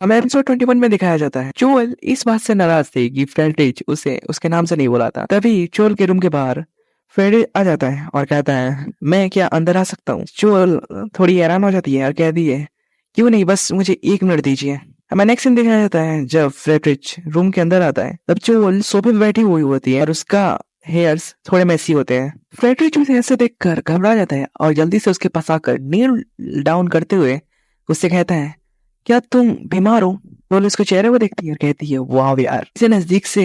हमें एपिसोड 21 में दिखाया जाता है जोएल इस बात से नाराज थी कि फ्रेडरिच उसे उसके नाम से नहीं बुलाता। तभी जोएल के रूम के बाहर फ्रेडरिच आ जाता है और कहता है, मैं क्या अंदर आ सकता हूँ? जोएल थोड़ी हैरान हो जाती है और कहती है, क्यों नहीं, बस मुझे 1 मिनट दीजिए। हमें नेक्स्ट सीन दिखाया जाता है जब फ्रेडरिच रूम के अंदर आता है। तब जोएल सोफे पे बैठी हुई होती है और उसका हेयर्स थोड़े मेसी होते हैं। फ्रेडरिच उसे ऐसे देखकर घबरा जाता है और जल्दी से उसके पास आकर नील डाउन करते हुए उससे कहता है, क्या तुम बीमार हो? जोएल उसके चेहरे को देखती है और कहती है, वाह यार, इसे नजदीक से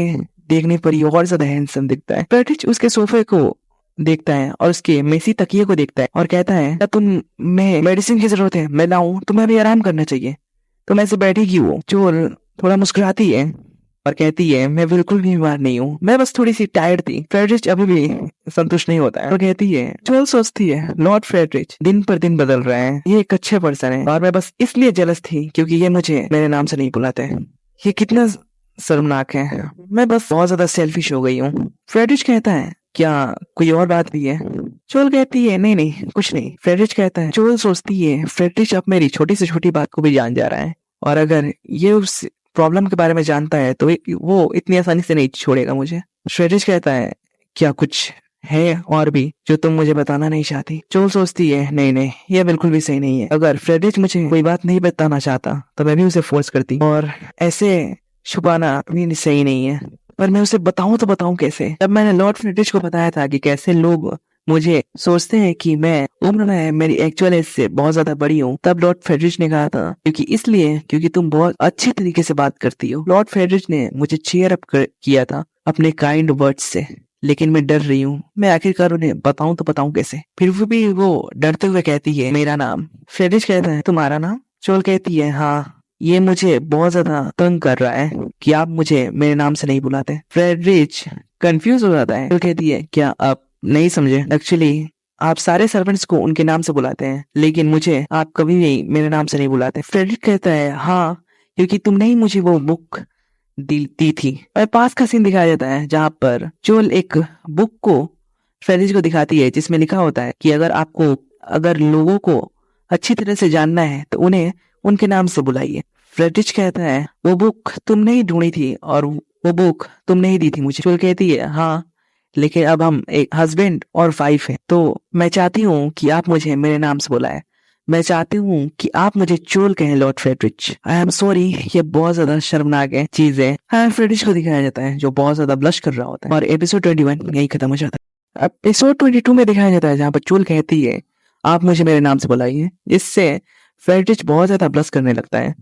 देखने पर ये और ज्यादा हैंडसम दिखता है। फ्रेडरिच उसके सोफे को देखता है और उसके मेसी तकिए को देखता है और कहता है, क्या तुम मैं मेडिसिन की जरूरत है? मैं लाऊं? तुम्हें भी आराम करना चाहिए, तुम ऐसे बैठी क्यों हो? जोएल थोड़ा मुस्कुराती है और कहती है, मैं बिल्कुल भी बीमार नहीं हूँ, मैं बस थोड़ी सी टायर्ड थी। फ्रेडरिच अभी भी संतुष्ट नहीं होता है और कहती है, जोएल सोचती है, लॉर्ड फ्रेडरिच दिन पर दिन बदल रहे हैं, ये एक अच्छे पर्सन है और मैं बस इसलिए जेलस थी क्योंकि ये मुझे मेरे नाम से नहीं बुलाते। ये कितना शर्मनाक है, मैं बस बहुत ज्यादा सेल्फिश हो गई हूँ। फ्रेडरिच कहता है, क्या कोई और बात भी है? जोएल कहती है, नहीं नहीं कुछ नहीं। फ्रेडरिच कहता है, जोएल सोचती है, फ्रेडरिच अब मेरी छोटी से छोटी बात को भी जान जा रहा है और अगर ये उस प्रॉब्लम के बारे में जानता है तो वो इतनी आसानी से नहीं छोड़ेगा मुझे। फ्रेडरिच कहता है, क्या कुछ है और भी जो तुम मुझे बताना नहीं चाहती? जोएल सोचती है, नहीं नहीं, यह बिल्कुल भी सही नहीं है। अगर फ्रेडरिच मुझे कोई बात नहीं बताना चाहता तो मैं भी उसे फोर्स करती और ऐसे छुपाना भी सही नहीं है। पर मैं उसे बताऊं तो बताऊं कैसे? जब मैंने लॉर्ड फ्रेडरिच को बताया था कि कैसे लोग मुझे सोचते हैं कि मैं उम्र में मेरी एक्चुअल एज से बहुत ज्यादा बड़ी हूँ, तब लॉर्ड फ्रेडरिच ने कहा था, क्योंकि तुम बहुत अच्छे तरीके से बात करती हो। लॉर्ड फ्रेडरिच ने मुझे चीयर अप किया था अपने काइंड वर्ड्स से, लेकिन मैं डर रही हूँ, मैं आखिरकार उन्हें बताऊं तो बताऊं कैसे? फिर भी वो डरते हुए कहती है, मेरा नाम। फ्रेडरिच कहता है, तुम्हारा नाम? जोएल कहती है, हाँ, ये मुझे बहुत ज्यादा तंग कर रहा है कि आप मुझे मेरे नाम से नहीं बुलाते। फ्रेडरिच कंफ्यूज हो जाता है। जोएल कहती है, क्या आप नहीं समझे? एक्चुअली आप सारे सर्वेंट्स को उनके नाम से बुलाते हैं, लेकिन मुझे आप कभी भी मेरे नाम से नहीं बुलाते। फ्रेडरिक कहता है, हाँ, क्योंकि तुमने ही मुझे वो बुक दी थी। और पास का सीन दिखाया जाता है जहाँ पर जोएल एक बुक को फ्रेडरिक को दिखाती है जिसमें लिखा होता है कि अगर लोगों को अच्छी तरह से जानना है तो उन्हें उनके नाम से बुलाइए। फ्रेडरिच कहता है, वो बुक तुमने ही ढूंढी थी और वो बुक तुमने ही दी थी मुझे। जोएल कहती है, हाँ, लेकिन अब हम एक हस्बैंड और वाइफ हैं, तो मैं चाहती हूँ कि आप मुझे मेरे नाम से बुलाएं। मैं चाहती हूँ कि आप मुझे जोएल कहें, Lord Friedrich. I am sorry, ये बहुत ज्यादा शर्मनाक है चीज है। हाँ, फ्रेडरिच को दिखाया जाता है जो बहुत ज्यादा ब्लश कर रहा होता है और एपिसोड 21 यही खत्म हो जाता है। एपिसोड 22 में दिखाया जाता है जहाँ पर जोएल कहती है, आप मुझे मेरे नाम से बुलाइए, जिससे फ्रेडरिच बहुत ज्यादा ब्लश करने लगता है।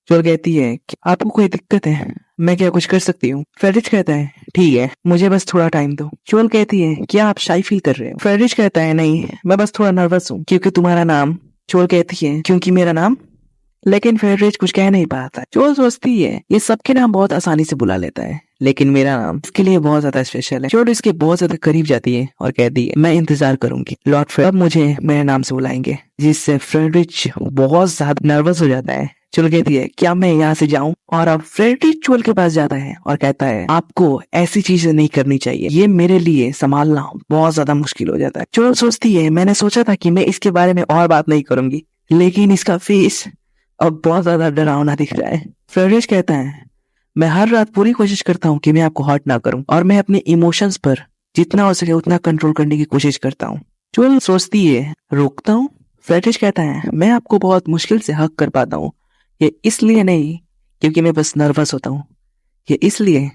जोएल कहती है कि आपको कोई दिक्कत है? मैं क्या कुछ कर सकती हूँ? फ्रेडरिच कहता है, ठीक है, मुझे बस थोड़ा टाइम दो। जोएल कहती है, क्या आप शाई फील कर रहे हो? फ्रेडरिच कहता है, नहीं, मैं बस थोड़ा नर्वस हूँ क्योंकि तुम्हारा नाम। जोएल कहती है, क्योंकि मेरा नाम? लेकिन फ्रेडरिच कुछ कह नहीं पाता। जोएल सोचती है, ये सबके नाम बहुत आसानी से बुला लेता है, लेकिन मेरा नाम इसके लिए बहुत ज्यादा स्पेशल है। जोएल इसके बहुत ज्यादा करीब जाती है और कहती है, मैं इंतजार करूंगी, लॉर्ड फ्रेड अब मुझे मेरे नाम से बुलाएंगे, जिससे फ्रेडरिच बहुत ज्यादा नर्वस हो जाता है। जोएल कहती है, क्या मैं यहाँ से जाऊं? और अब फ्रेडरिच जोएल के पास जाता है और कहता है, आपको ऐसी चीजें नहीं करनी चाहिए, ये मेरे लिए संभालना बहुत ज्यादा मुश्किल हो जाता है। जोएल सोचती है, मैंने सोचा था कि मैं इसके बारे में और बात नहीं करूंगी, लेकिन इसका फेस अब बहुत ज्यादा डरावना दिख रहा है। फ्रेडरिच कहता है, मैं हर रात पूरी कोशिश करता हूँ कि मैं आपको हर्ट ना करूं और मैं अपने इमोशंस पर जितना हो सके उतना कंट्रोल करने की कोशिश करता हूँ। जोएल सोचती है, रोकता हूँ? फ्रेडरिच कहता है, मैं आपको बहुत मुश्किल से हक कर पाता हूँ, ये इसलिए नहीं क्योंकि मैं बस नर्वस होता हूँ, ये इसलिए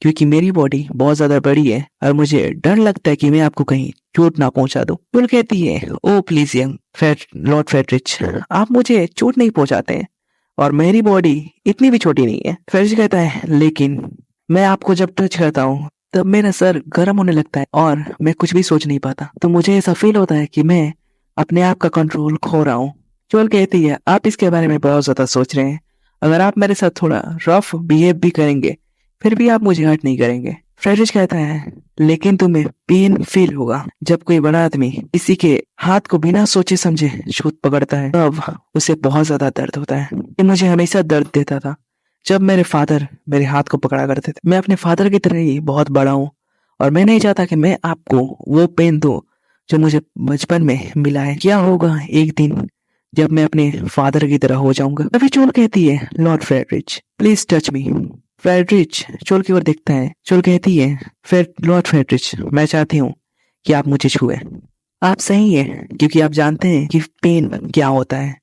क्योंकि मेरी बॉडी बहुत ज्यादा बड़ी है और मुझे डर लगता है कि मैं आपको कहीं चोट ना पहुंचा दूं। जोएल कहती है, ओ प्लीज लॉर्ड फ्रेडरिच, आप मुझे चोट नहीं पहुंचाते और मेरी बॉडी इतनी भी छोटी नहीं है। फ्रेडरिच कहता है, लेकिन मैं आपको जब टच करता हूँ तब मेरा सर गर्म होने लगता है और मैं कुछ भी सोच नहीं पाता, तो मुझे ऐसा फील होता है कि मैं अपने आप का कंट्रोल खो रहा हूँ। जोएल कहती है, आप इसके बारे में बहुत ज्यादा सोच रहे हैं, अगर आप मेरे साथ थोड़ा रफ बिहेव भी करेंगे फिर भी आप मुझे हर्ट नहीं करेंगे। फ्रेडरिच कहता है, लेकिन तुम्हें पेन फील होगा जब कोई बड़ा आदमी किसी के हाथ को बिना सोचे समझे छूत पकड़ता है, तब उसे बहुत ज्यादा दर्द होता है। ये मुझे हमेशा दर्द देता था जब मेरे फादर मेरे हाथ को पकड़ा करते थे। मैं अपने फादर की तरह ही बहुत बड़ा हूँ और मैं नहीं चाहता कि मैं आपको वो पेन दूं जो मुझे बचपन में मिला है। क्या होगा एक दिन जब मैं अपने फादर की तरह हो जाऊंगा। तभी चोल कहती है, Lord Friedrich please touch me. Friedrich Chola की ओर देखता है। चोल कहती है, फिर लॉर्ड फ्रेडरिच मैं चाहती हूँ कि आप मुझे छुए। आप सही है, क्योंकि आप जानते हैं कि पेन क्या होता है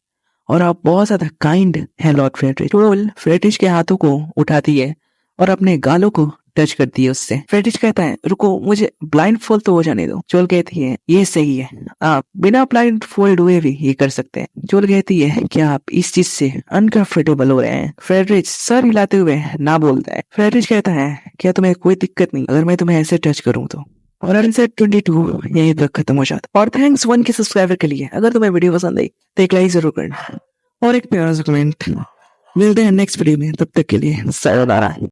और आप बहुत ज्यादा काइंड हैं लॉर्ड फ्रेडरिच। चोल फ्रेडरिच के हाथों को उठाती है और अपने गालों को टच करती है उससे। फ्रेडरिच कहता है, रुको मुझे ब्लाइंड फोल्ड तो हो जाने दो। चोल कहती है, ये सही है, आप बिना ब्लाइंड फोल्ड हुए भी ये कर सकते हैं। चोल कहती है, क्या आप इस चीज से अनकंफर्टेबल हो रहे हैं? फ्रेडरिच सर हिलाते हुए ना बोलता है। फ्रेडरिच कहता है, क्या तुम्हें कोई दिक्कत नहीं अगर मैं तुम्हें ऐसे टच करूं तो? और अनसेट 22 यहीं तक खत्म हो जाता। और थैंक्स 1 के सब्सक्राइबर के लिए। अगर तुम्हें वीडियो पसंद आई तो एक लाइक जरूर करना और एक प्यारा सा कमेंट। मिलते हैं नेक्स्ट वीडियो में, तब तक के लिए सायोनारा।